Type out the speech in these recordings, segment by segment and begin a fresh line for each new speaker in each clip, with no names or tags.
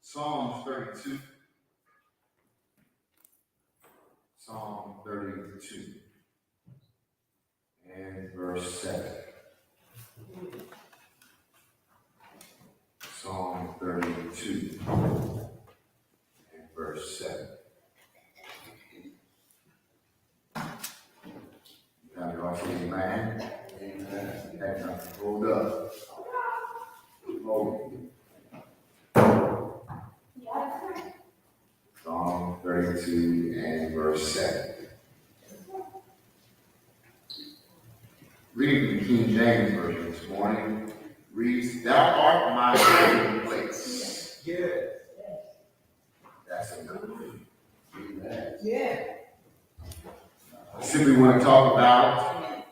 Psalm 32. Psalm 32 and verse 7. Psalm 32 and verse 7. Now you all say amen. Amen. You have nothing to hold up. Hold. Psalm 32 and verse 7. Reading the King James Version this morning reads, "Thou art my hiding place."
Yes.
That's enough. Amen.
Yeah.
I simply want to talk about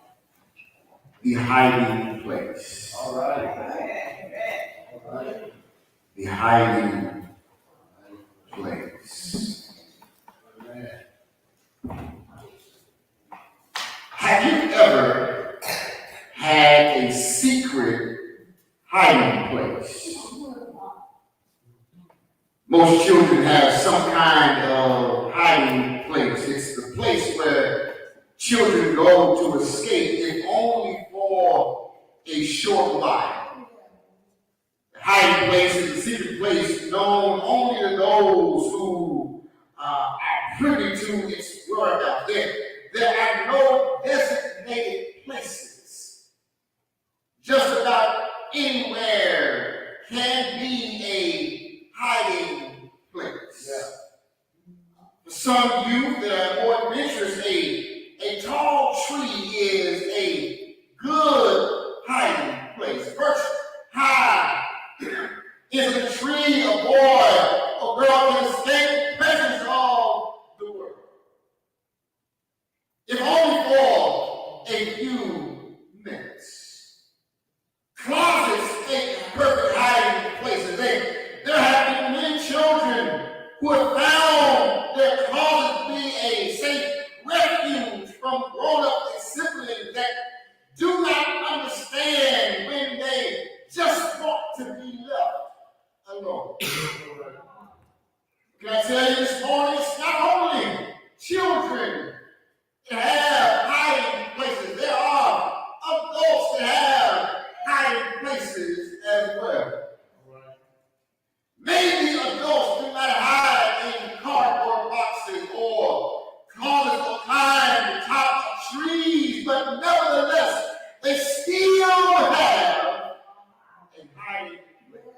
the hiding place.
All right. All right.
The hiding place. Have you ever had a secret hiding place? Most children have some kind of hiding place. It's the place where children go to escape, if only for a short while. The hiding place is a secret place known only to those who are privy to its whereabouts. There are no designated places. Just about anywhere can be a hiding place. Yeah. For some youth that are more adventurous, a tall tree is a good hiding place. Perched high is a tree a boy or girl can escape the presence of the world. If only for a few minutes. Closets make perfect hiding places. There have been many children who have found their closet to be a safe refuge from grown-up siblings that do not understand when they just want to be left alone. Can I tell you this morning, it's not only children that have hiding places. There are adults that have hiding places as well. Maybe adults do not hide in cardboard boxes or closets or climb the top of trees, but nevertheless, they still have a hiding place.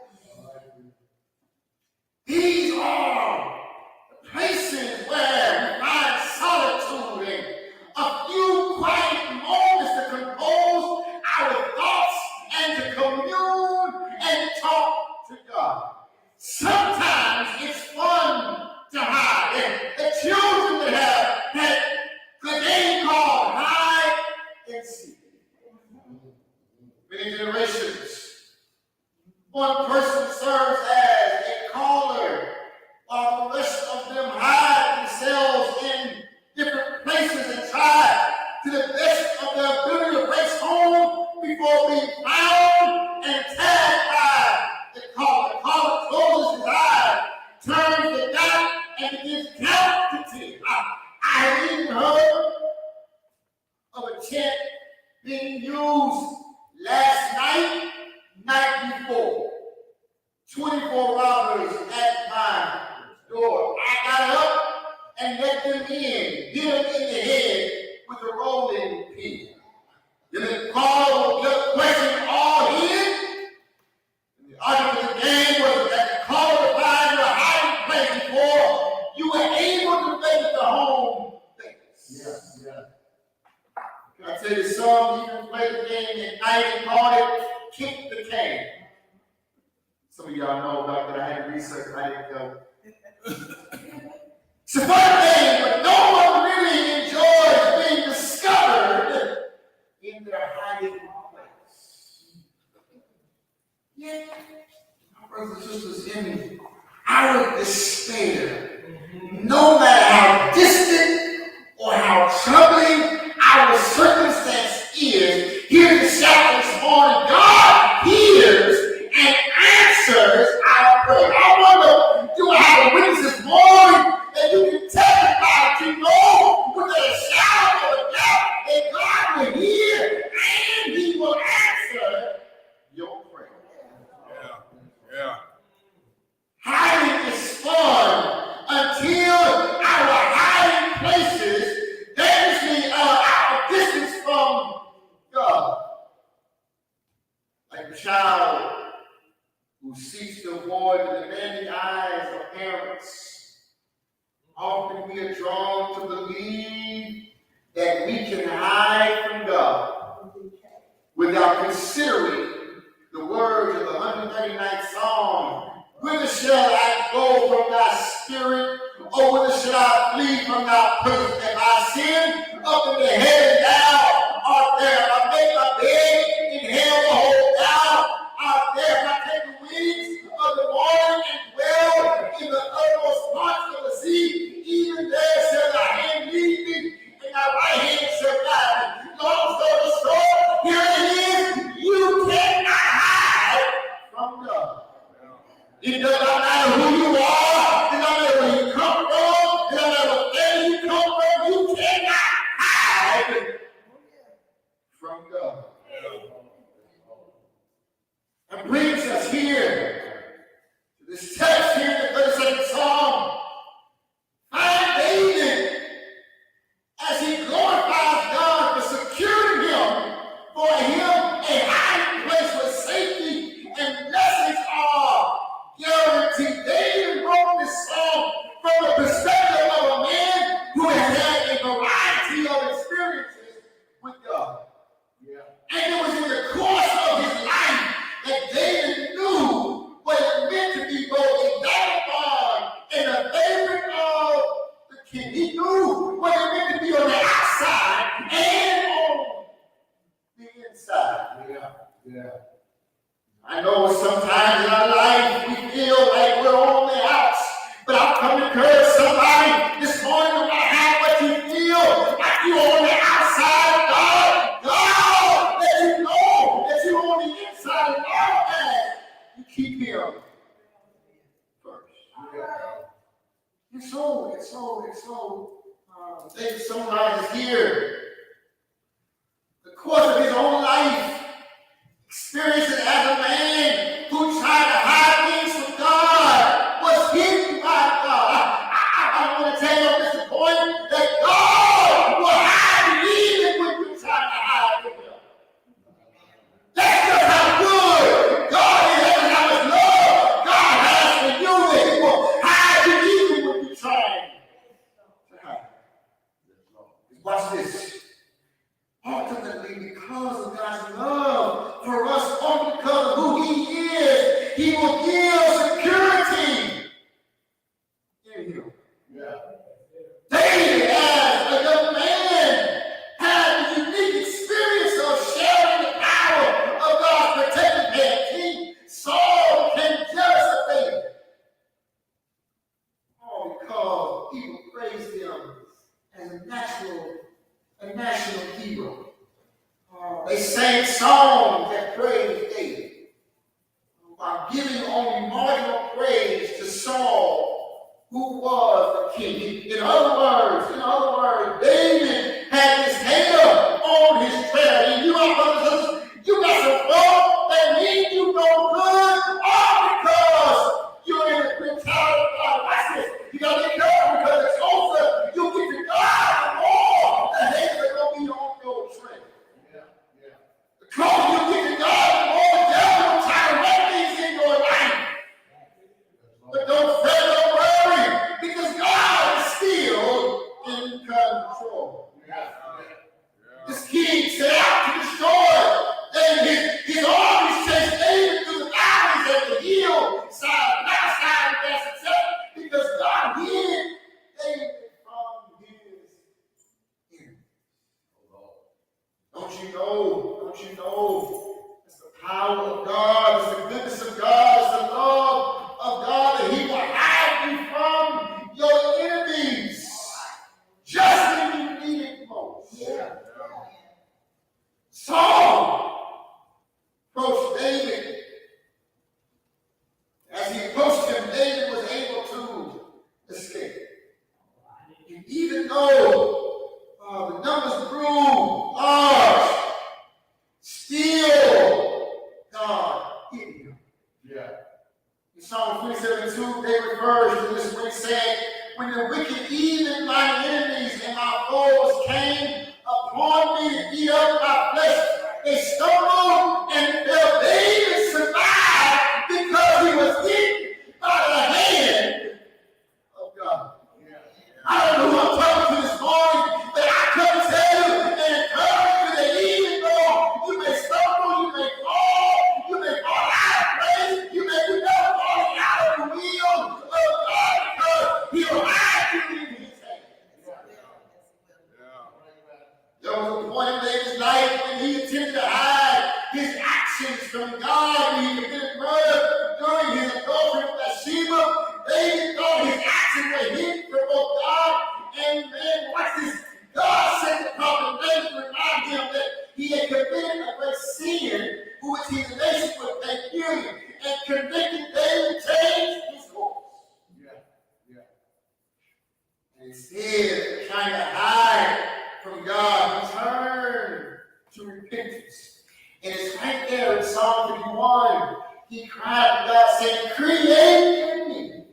These are places where we find solitude and a few quiet moments to compose our thoughts and to commune and talk to God. Sometimes it's fun to hide. And the children that have had the game called hide and seek. Many generations, one person serves as a caller while the rest of them hide themselves in different places and try to the best of their ability to race home before being found and tagged by the caller. The caller closes his eyes, turns the dot, and begins to count to 10. I have even heard of a tent being used last night before. 24 robbers at my door. I got up and let them in, hit them in the head with a rolling pin. Then the call will question all hid. And the argument of the game was that the caller would find your hiding place before you were able to make the home base. Yeah. Can I tell you some even play the game at night and call it kick the can? Some of y'all know about that. I had research. I didn't go. It's a fun game, but no one really enjoys being discovered in their hiding place. Yeah, my brothers and sisters, in our despair, no matter how distant or how troubling our circumstance is, here's the shout this morning: God hears and answers our prayer. I wonder avoid the demanding eyes of parents. Often we are drawn to believe that we can hide from God without considering the words of the 139th Psalm. Whither shall I go from thy spirit? Or whither shall I flee from thy presence? If I sin up in the head and down art there. If I make my bed in hell the whole down art there. If I take the wings of the morning and dwell in the uttermost parts of the sea, even there shall thy hand lead me, and thy right hand shall guide me. Long story short, here it is, you cannot hide from God. It does not matter who you are, it does not matter where you come from, it does not matter what day you come from, you cannot hide from God. That brings us here to this text here in the 32nd Psalm. Find David as he glorifies God for securing him, for him a hiding place where safety and blessings are guaranteed. David wrote this psalm from the perspective of a man who has had a variety of experiences with God. And it was in the course of his life that David knew what it meant to be both a vagabond and a favorite of the king. He knew what it meant to be on the outside and on the inside. I know sometimes in our life we feel like we're on the outs, but I've come to encourage somebody this morning, no matter how much you feel like you're on the outside of God, God let you know that you're on the inside of God, and you keep Him first. David summarizes here the course of his own life, experiencing as a man who tried to hide things from God, was hidden by God. I want to tell you at this point that God will hide you even when you try to hide from Him. That's just how good God is. That's how much love God has for you, that He will hide you even when you try to hide. Watch this. Ultimately, because of God's love for us, only because of who He is, He will give security in Him. David, as a young man, had the unique experience of sharing the power of God's protective hand. King Saul became jealous of David. All because people praised him as a national hero. They sang songs that praised David while giving only marginal praise to Saul, who was the king. In other words, David had his hair on his trail. And you know, brothers and sisters, you got some folk that mean you no good, all because you're in the mentality of God. Watch this. You got to be careful, because the closer you get to God, the more the haters are going to be on your trail. The closer you get to God, the more the devil will try to run things in your life. But don't fret, don't worry, because God is still in control. This king set out to destroy, and his armies chased David through the valleys and the hillside, mountainside, and desert, because God hid David from his enemies. Don't you know? It's the power of God, it's the goodness of God, it's the love of God, that He will hide you from your enemies just when you need it most. Saul approached David. As he approached him, David was able to escape. And even though the numbers grew large, still God hid him. In Psalm 27:2, David refers to this when he said, when the wicked, even my enemies and my foes came upon me to eat up my flesh, they stumbled and fell. David survived because he was hidden Instead of trying to hide from God, he turned to repentance. And it's right there in Psalm 51. He cried to God, saying, create in me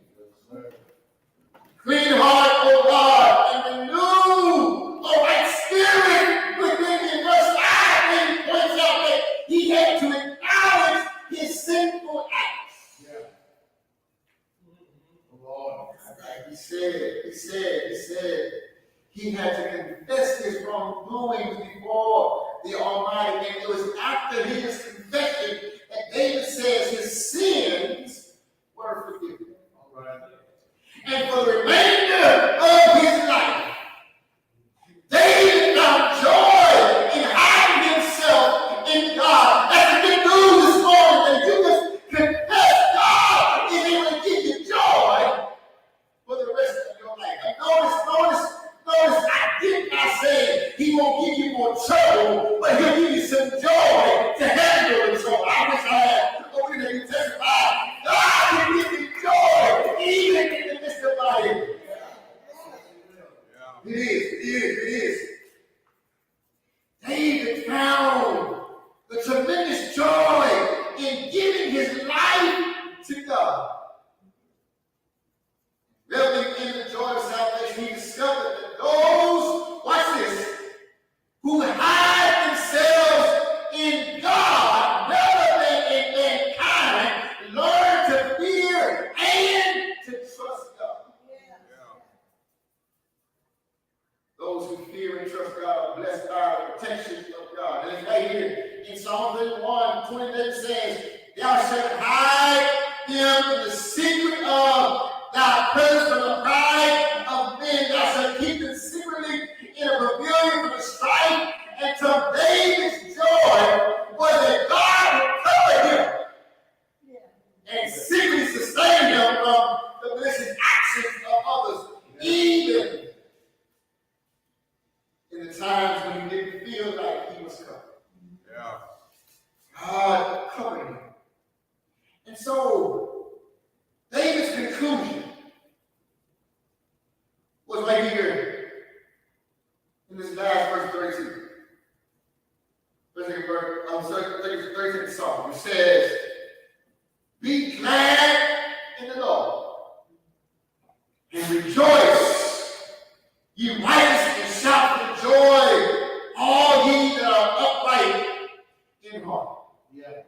clean heart, O God, and renew a right spirit within me. Verse 5, when he points out that he had to acknowledge his sinful acts. Yeah. Lord, like he said, he had to confess his wrongdoings before the Almighty. And it was after his confession that David says his sins were forgiven. All right. And for the remainder of his life, David found joy in hiding himself in God. That's the good news this morning, that you just confess God is able to give you joy for the rest of your life. And notice, I did not say he won't give you more trouble, but he'll give you some joy to handle the trouble. I wish I had over there to testify. God can give you joy even in the midst of life. It is. David found the tremendous joy in giving his life to God. Reveling in the joy of salvation, he discovered that those, watch this, who hide themselves in God rather than in mankind, learn to fear and to trust God. Yeah. Those who fear and trust God are blessed by the protection of God. And it's right here in Psalm 31, 20 says, thou shalt hide them in the secret of thy presence from the pride of men. Thou shalt keep them secretly in a pavilion from the strife. And to David's joy was that God would cover him and secretly sustain him from the malicious actions of others, even in the times when he didn't feel like he was covered. Yeah. God covered him. And so, David's conclusion was right here in this last verse 32. I'm sorry, 32nd Psalm. It says, be glad in the Lord and rejoice, ye righteous, and shout for joy, all ye that are upright in heart. Yeah.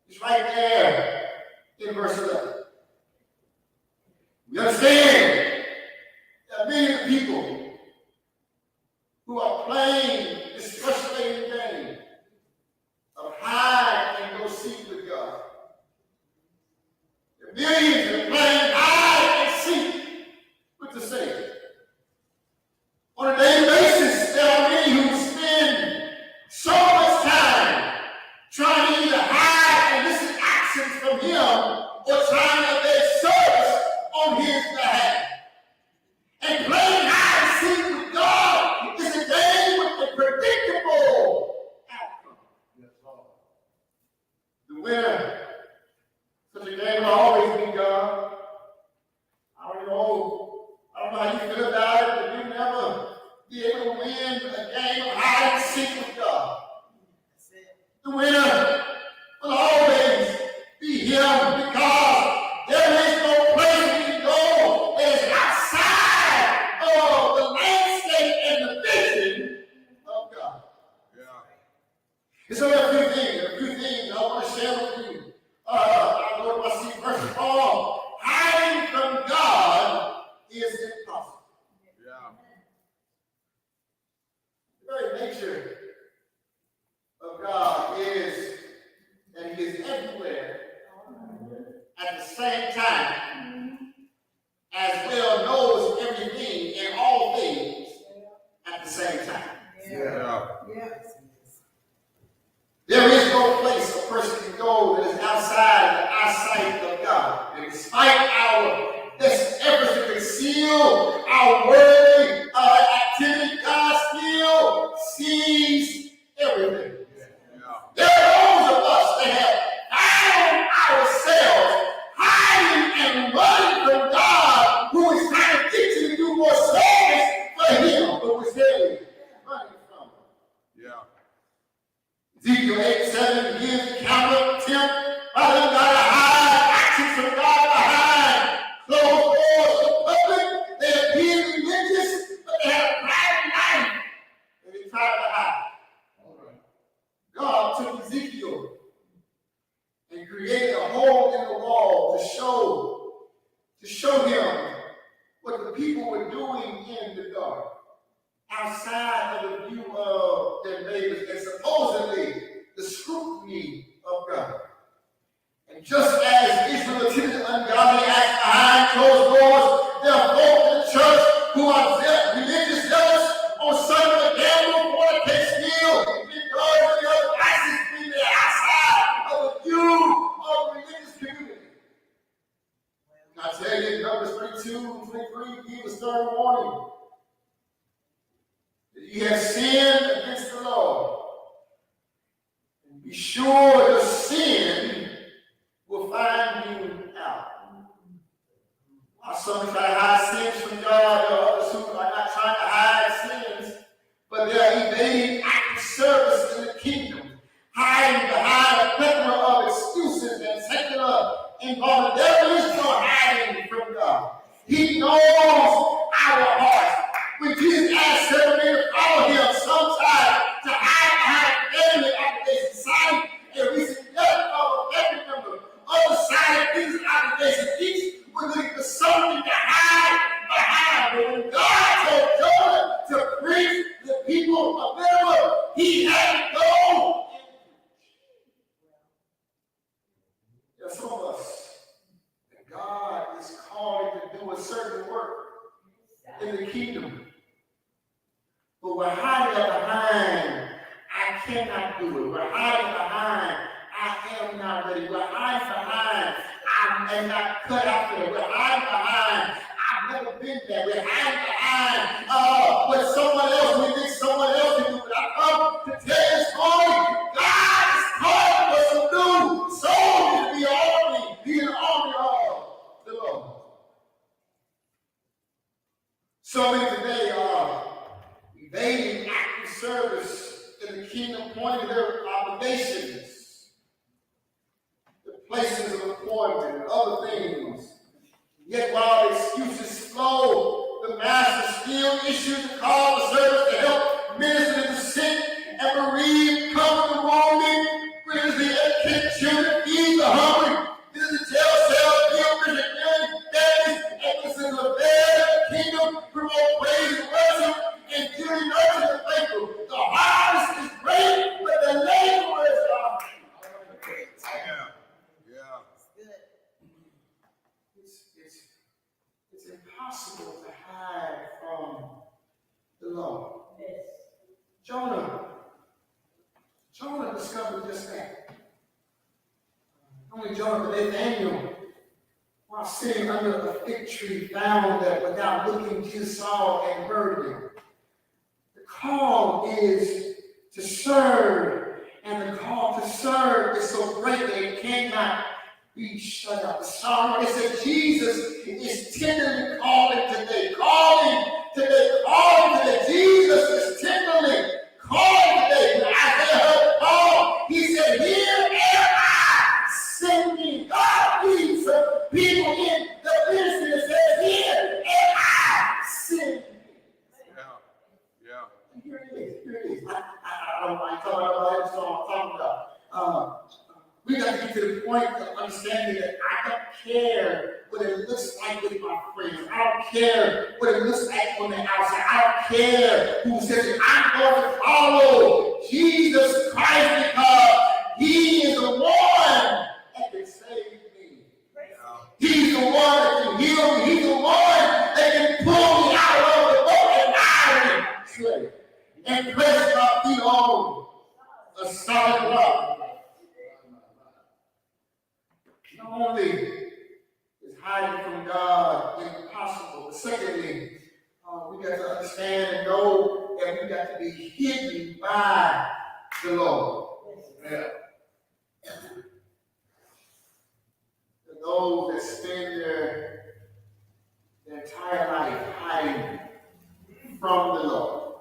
It's right there in verse 11. We understand that many of the people who are playing this frustrating game of hide and go seek with God. There are millions that are playing hide and seek with the Savior. On a daily basis, there are many who spend so much time trying to either hide and listen actions from him or trying to make service on his behalf. And playing hide and seek with God is a game with a predictable outcome. The winner, such a game will always be God. I don't know how you feel about it, but you'll never be able to win a game of hide and seek with God. The winner will always be him, because there is no place we can go that is outside of the landscape and the vision of God. Yeah. And so there are a few things I want to share with you. I go to my seat. First of all, hiding from God is impossible. Yeah. The very nature of God is that he is everywhere at the same time, as well knows everything and all things at the same time. Yeah. There is no place a person can go that is outside the eyesight of God. And despite our best efforts to conceal our worldly activity, God still sees everything. There are those of us that have found ourselves hiding and running from God, who is trying to get you to do more selfish to show him what the people were doing in the dark, outside of the view of their neighbors, and supposedly the scrutiny of God. And just as Israel attended ungodly acts behind closed doors, there are folk in the church who are religious zealous on Sunday, gamble, fornicate, steal, because of the other vices being there outside of the view of the religious community. I tell you, Numbers 32 and 23 give us third warning. That you have sinned against the Lord. And be sure your sin will find you out. While some try to hide sins from God, there are others who are not trying to hide sins, but they are evading active service in the kingdom, hiding behind a plethora of excuses and secular involvement. There is no hiding from God. He knows our hearts. When Jesus asked several men to follow him, some tried to hide behind family obligations, signing a recent death of a family member. Others cited these obligations. Each was looking for something to hide behind. But when God told Jonah to preach the people of Nineveh, he had to go. There are some of us that God is calling to do a certain work in the kingdom. But we're hiding behind, I cannot do it. We're hiding behind, I am not ready. We're hiding behind, I am not cut out for it. We're hiding behind, I've never been there. We're hiding behind what someone else, we think someone else can do. But I come to tell you this morning, God is calling us to do souls to be an army of the Lord. So many today are evading active service in the kingdom, pointing to their obligations, the places of employment, and other things. Yet while excuses flow, the master still issues a call to service to help minister to the sick and bereaved, comfort the wounded, raise the educated children, feed the hungry, visit jail cells, heal prison families, and this is a better kingdom, promote praise and worship, and duly nurture the faithful. The harvest is great, but the laborers are few. It's impossible to hide from the Lord. Yes. Jonah discovered just that. Only Jonah, but Nathaniel, while sitting under a fig tree, found that without looking, Jesus saw and heard him. The call is to serve, and the call to serve is so great that it cannot be shut out. The psalm, it said Jesus is tenderly calling today. Jesus is tenderly calling today. When Isaiah heard the call, he said, "Here am I, send me." God needs some people in the ministry that says, "Here am I, send me." Yeah. Here it is. I don't mind talking about it, so I'm talking about. We got to get to the point of understanding that I don't care what it looks like with my friends. I don't care what it looks like on the outside. I don't care who says it. I'm going to follow Jesus Christ because he is the one that can save me. He's the one that can heal me. He's the one that can pull me out of the boat and iron slave and place my feet on a solid rock. Not only is hiding from God impossible, but secondly, we got to understand and know that we got to be hidden by the Lord. Yeah. Those that spend their entire life hiding from the Lord.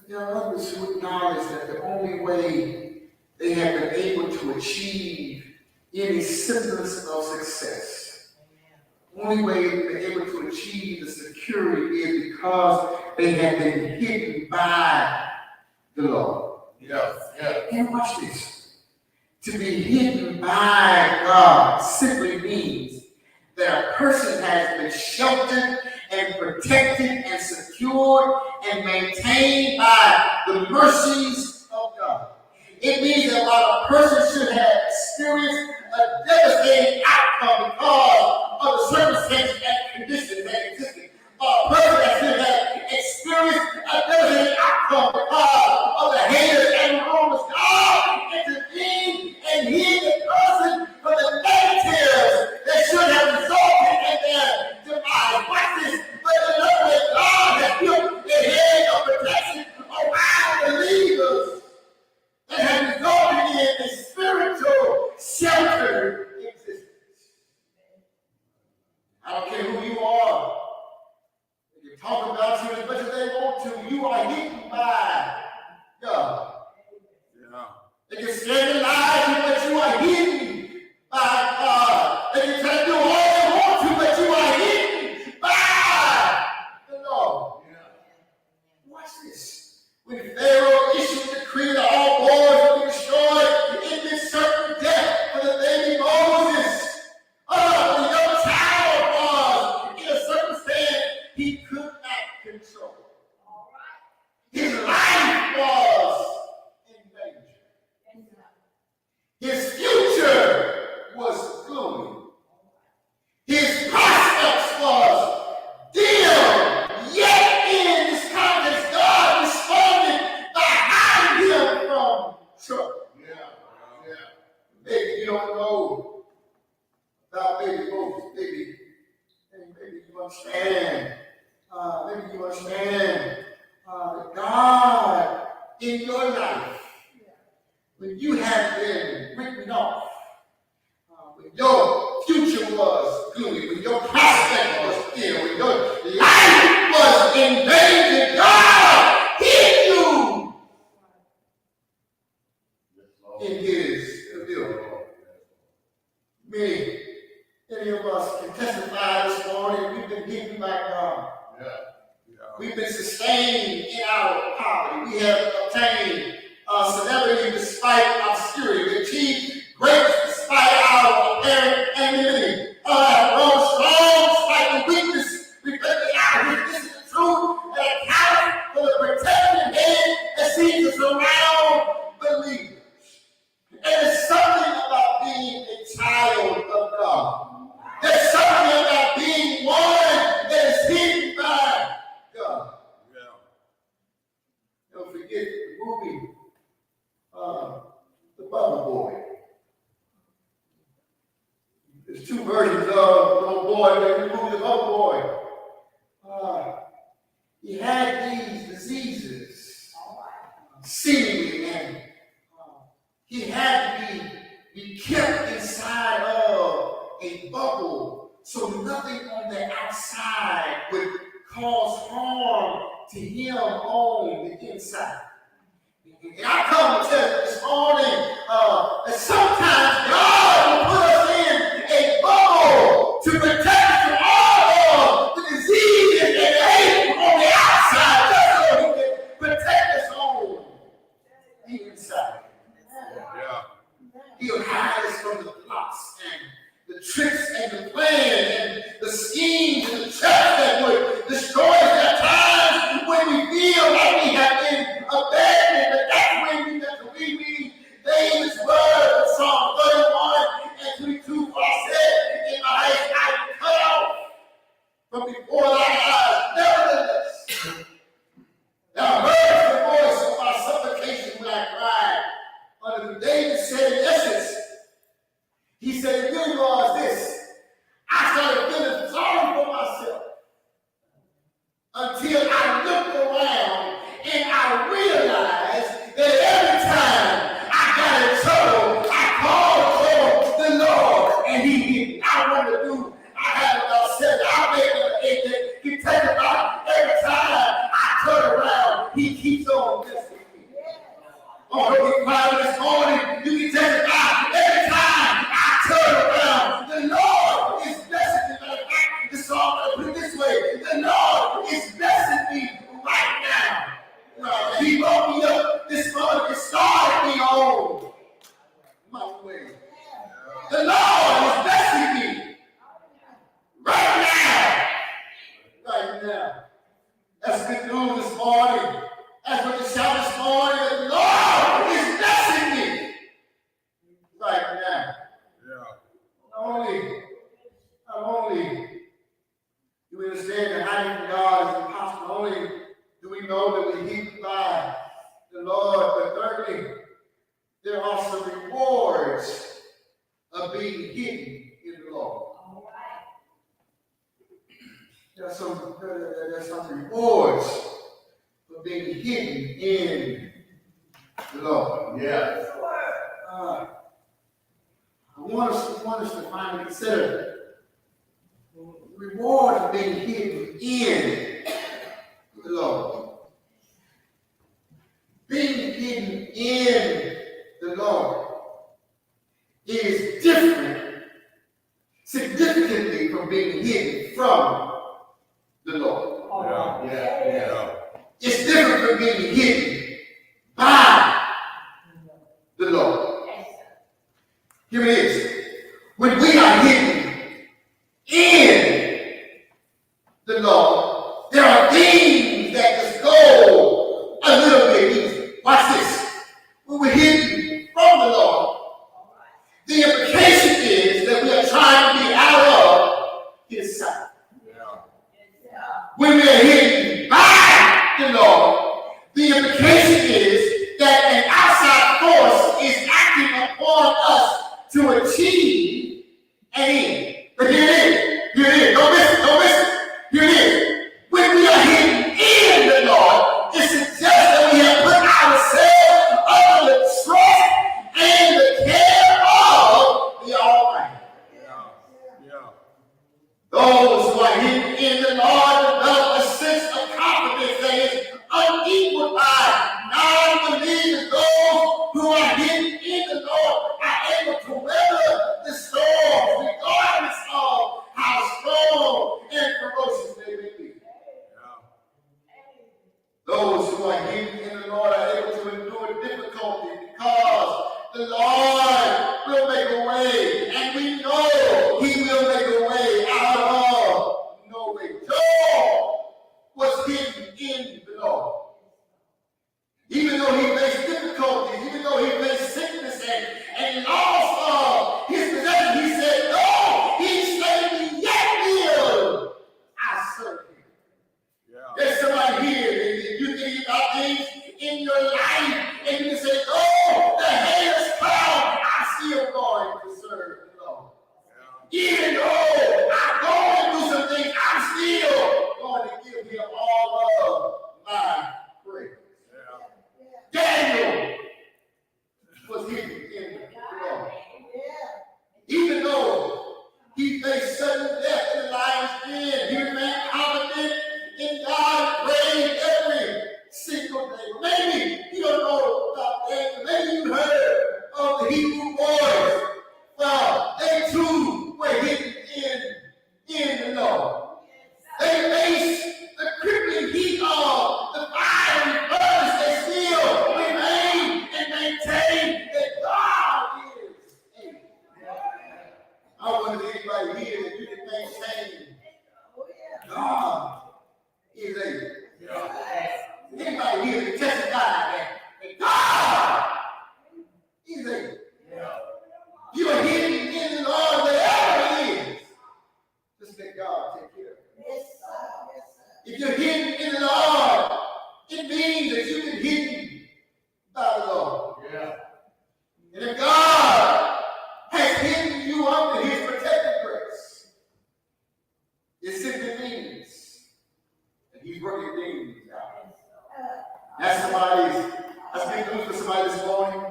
There are others who acknowledge that the only way they have been able to achieve any semblance of success, the only way they've been able to achieve the security is because they have been hidden by the Lord. Yeah. And watch this. To be hidden by God simply means person has been sheltered and protected and secured and maintained by the mercies of God. It means that while a person should have experienced a devastating outcome because of the circumstances and conditions that existed, a person that should have experienced a devastating outcome because of the haters and rumors, God intervened and hid the person from the negatives that should have resulted in their demise. Watch this, but the Lord that God has built the hedge of protection around believers that have resulted in a spiritual shelter existence. I don't care who you are. They can talk about you as much as they want to. You are hidden by God. Yeah. They can say the lies, but you are hidden by God. They can try to do all they want to, but you are hidden by the Lord. Yeah. Watch this. When Pharaoh issued the decree that all boys would be destroyed, it meant certain death for the baby Moses. The young child was in a circumstance he could not control. His life was in danger. His future was gloomy. His prospects was dim. Yet in this context, God responded by hiding him from trouble. Yeah. Maybe you don't know about baby Moses. Maybe you understand. Maybe you understand that God in your life, when you have been written off, when your future was gloomy, when your prospect was dim, when your life was in danger, God hid you in his pavilion. Many of us can testify this morning, we've been hidden by God. We've been sustained in our poverty. We have obtained celebrity despite obscurity. We achieved greatness despite our apparent anonymity. Have grown strong despite the weakness reflecting our weakness in the truth and account for the protective hand that seems to surround believers. And there's something about being a child of God. There's something about being one that is hidden by God. Yeah. Don't forget the movie, The Bubble Boy. There's two versions of the little boy, but in the movie, The Bubble Boy, he had these diseases, seemingly, and he had to be kept inside of a bubble so nothing on the outside would cause harm to him on the inside. And I come to tell you this morning that sometimes God will put us in a bubble to protect us from all of the diseases and the hate on the outside, just so he can protect us on the inside. Yeah. He'll hide us from the plots and the tricks and the plans and the schemes and the traps that would destroy us at times when we feel like we have been abandoned. But that's when we get to read David's word in Psalm 31 and 22. For I said in my eyes, I am cut off from before thy eyes. Nevertheless, thou heard the voice of my supplication when I cried. David said in essence, he said, it really was this. I good news this morning. That's what you shout this morning. The Lord is blessing me right now. Not only do we understand that hiding from God is impossible, not only do we know that we're hidden by the Lord, but thirdly, there are some rewards of being hidden in the Lord. There's some rewards for being hidden in the Lord.
Yes.
I want us to finally consider the reward of being hidden in the Lord. Being hidden in the Lord is different, significantly, from being hidden from the Lord.
Yeah.
It's different from being hidden by the Lord. Here it is. When we are hidden in the Lord, there are things that just go a little bit easier. Watch this. When we're hidden from the Lord, the implication is that we are trying to be out of His sight. When we are hidden by the Lord, the implication is that an outside force is acting upon us to achieve an end. But here it is. Don't miss it. Here it is. When we are hidden in the Lord, it suggests that we have put ourselves under the trust and the care of the Almighty. Those who are hidden in the Lord develop a sense of confidence that is unequaled by non-believers. Those who are hidden in the Lord are able to weather the storm regardless of how strong and ferocious they may be. Those who are hidden in the Lord are able to endure difficulty because the Lord will make a way, and we know He will make a way out of no way. Job was hidden in the Lord. Even though he faced difficulties, even though he faced sickness and loss of his possession, he said, "No, He saved me, yet will I serve Him." There's somebody here, and you think about things in your life, and you can say, "Oh, the haters come, I'm still going to serve the Lord. Even though I'm going through some things, I'm still going to give Him all of my praise." Daniel was hidden in the Lord. Even though he faced sudden death in the lion's den, he remained confident in God and prayed every single day. Maybe you don't know about Daniel. Maybe you heard of the Hebrew boys. Well, they too were hidden in the Lord. They faced the crippling heat of the fiery furnace. They still remain and maintain that God is able. I wonder if anybody here that you can maintain God is able. Anybody here can testify that God is able. You are hidden in the Lord wherever He is. Just let God take care of it. If you're hidden in the Lord, it means that you've been hidden by the Lord. And if God has hidden you under His protective grace, it simply means that He's working things out. That's big news for somebody this morning.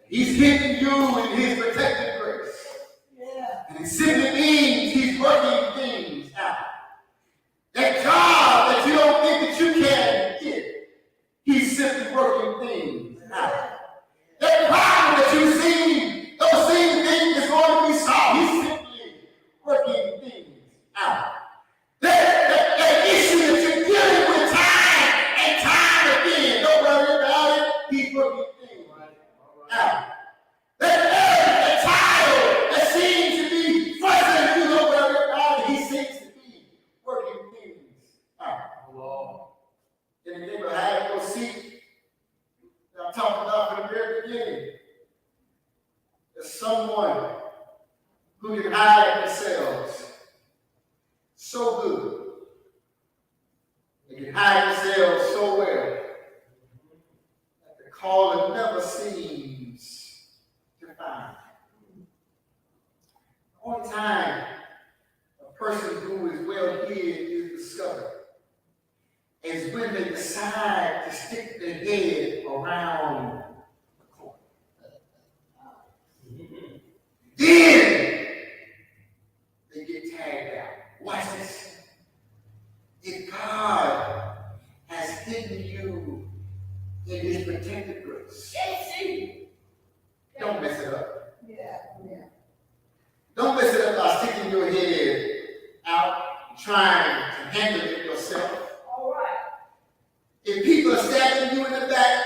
He's hidden you in His protective grace. And it simply means He's working things out. That job that you don't think that you can get, He's simply working things out. That problem that you see, those same things is going to be solved. He's simply working things out. That issue that you're dealing with time and time again, don't worry about it. He's working things out. That person who is well hid is discovered is when they decide to stick their head around the corner. Then they get tagged out. Watch this. If God has hidden you in his protected grace, don't mess it up.
Yeah.
Don't mess it up by sticking your head out trying to handle it yourself.
All right.
If people are stabbing you in the back,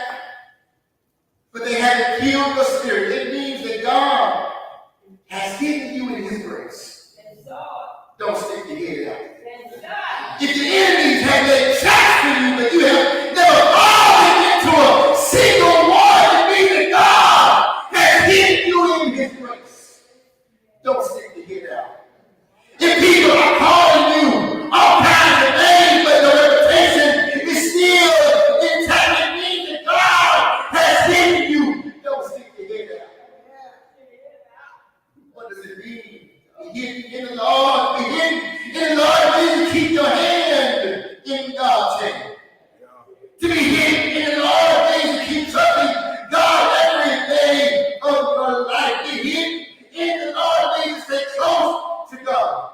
but they haven't killed your spirit, it means that God has hidden you in his grace. Don't stick your head out. If the enemies have made shots for you, but you have never fallen into a single one, it means that God has hidden you in his grace. Don't stick your head out. If people are calling you all kinds of names, but your reputation is still intact, it means that God has hidden you. Don't stick your head out. What does it mean? Be hidden in the Lord. Be hidden in the Lord means to keep your hand in God's hand. To be hidden in the Lord means to keep trusting God every day of your life. Be hidden in the Lord means to stay close to God.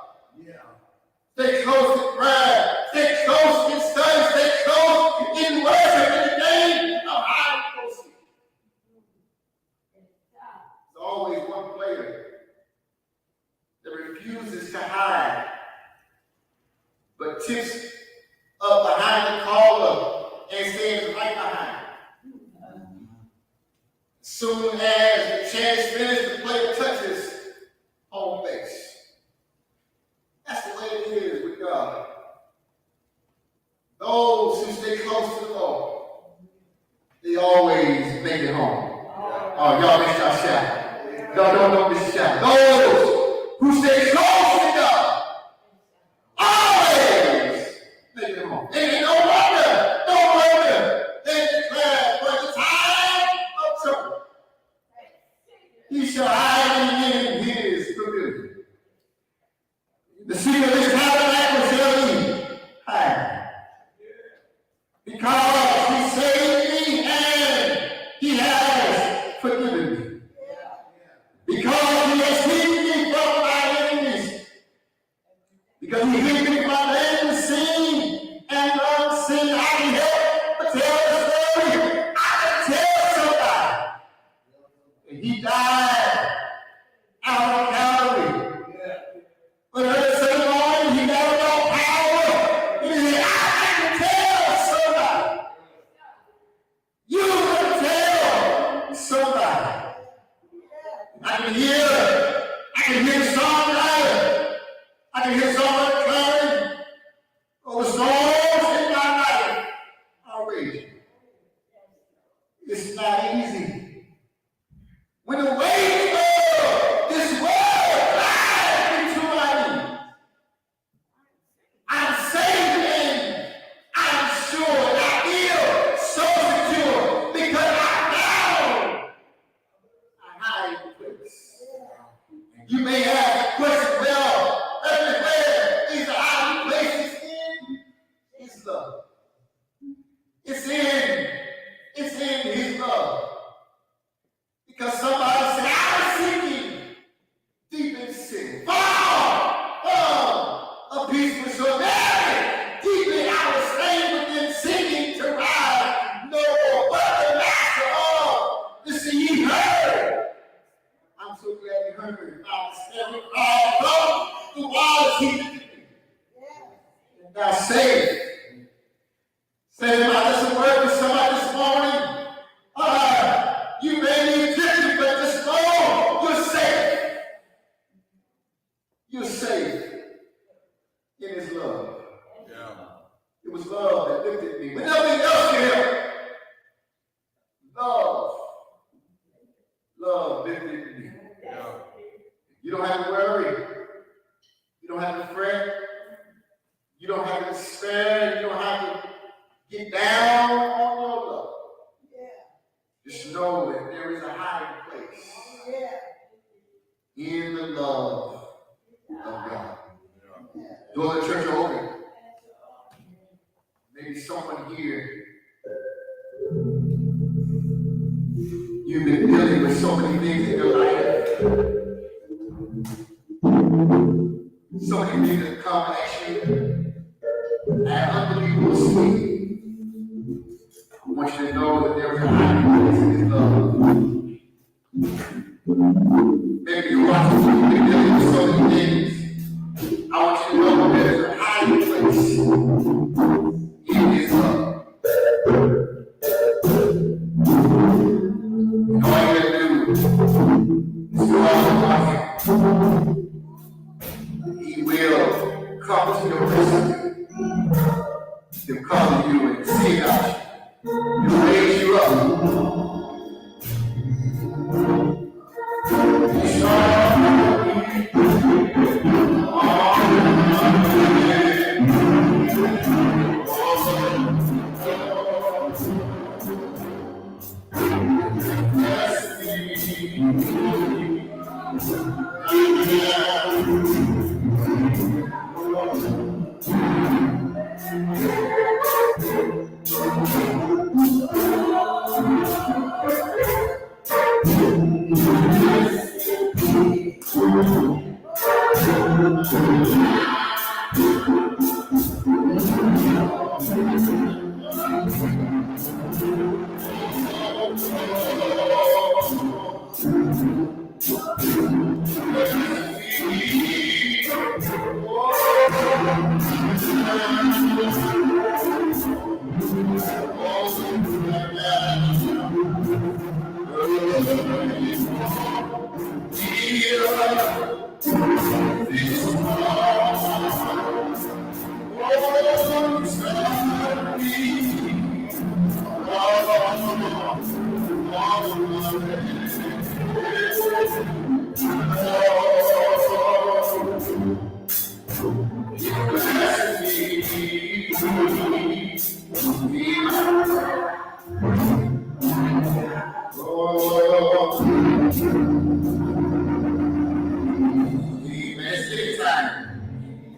Stay close in prayer. Stay close in study. Stay close in worship in the name of hiding close. There's always one player that refuses to hide, but tips up behind the caller and stands right behind. Soon as the chance finishes, the player touches home base. That's the way it is with God. Those who stay close to the Lord, they always make it home. Oh, y'all missed our shout. Y'all don't miss the shout. Those who stay close to God, always make it home. And no wonder, they declare for the time of trouble, he shall hide in his pavilion. The secret of his tabernacle shall he hide. Because he saved me and he has forgiven me. Because he has hidden me from my enemies. Because he hid me from my enemies, seen and unseen. I can help but tell the story. I can tell somebody. And he died out of Calvary. But early Sunday morning, he never got power. He said, I can tell somebody. You can tell somebody. I can hear the songwriter. I can hear someone declaring, oh, the storms in my life are raging. It's not easy. When the weight of this world drives me to my knees, I'm safe and I'm sure and I feel so secure because I know I hide in place. You may have a question, well, everywhere is a hiding place. It's in his love. It's in his love. Because somebody said, I was sinking deep in sin. Far from a peaceful shore. Very deeply I was staying within sinking to rise no more. But the master of the sea he heard. I'm so glad he heard. I was every call from the waters he lifted me. And now saved. Say my listen word to somebody this morning. You may be addicted, but just know you're safe. You're safe in his love. It was love that lifted me. When nothing else can help, love lifted me. You don't have to worry. You don't have to fret. You don't have to despair. You don't have to get down on your love. Just know that there is a hiding place in the love of God. Doors of the church are open. Maybe someone here, you've been dealing with so many things in your life. So many things that come at you at unbelievable speed. I want you to know that there is a hiding place in His love. Maybe you are dealing with so many things. I want you to know that there is a hiding place in His love. And all you gotta do is go out and He will come to your rescue. He'll cover you and see about you. He'll raise you up.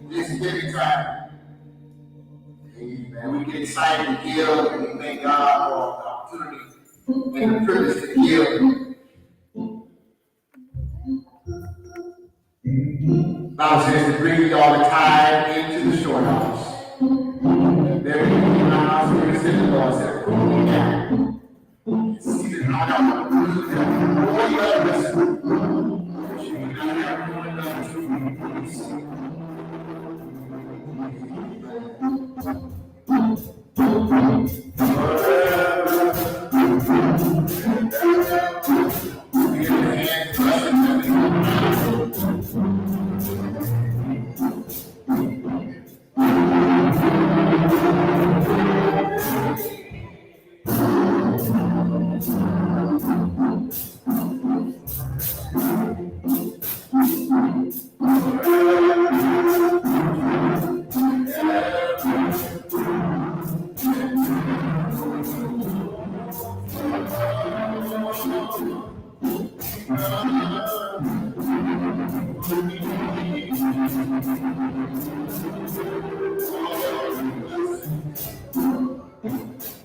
It's giving time. Amen. We get excited to give, and we thank God for the opportunity and the privilege to give. Bible says to bring y'all the tithe into the storehouse. There in the house, where the Lord said, "Pull me down." See the not out of the all you ever listen. You not have one another to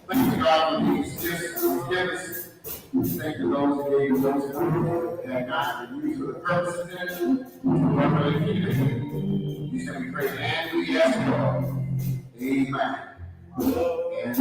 Thank you, God, for these gifts. Thank you, those who gave those who had not been used for the purposes in it. These can be prayed and we ask for. Amen. And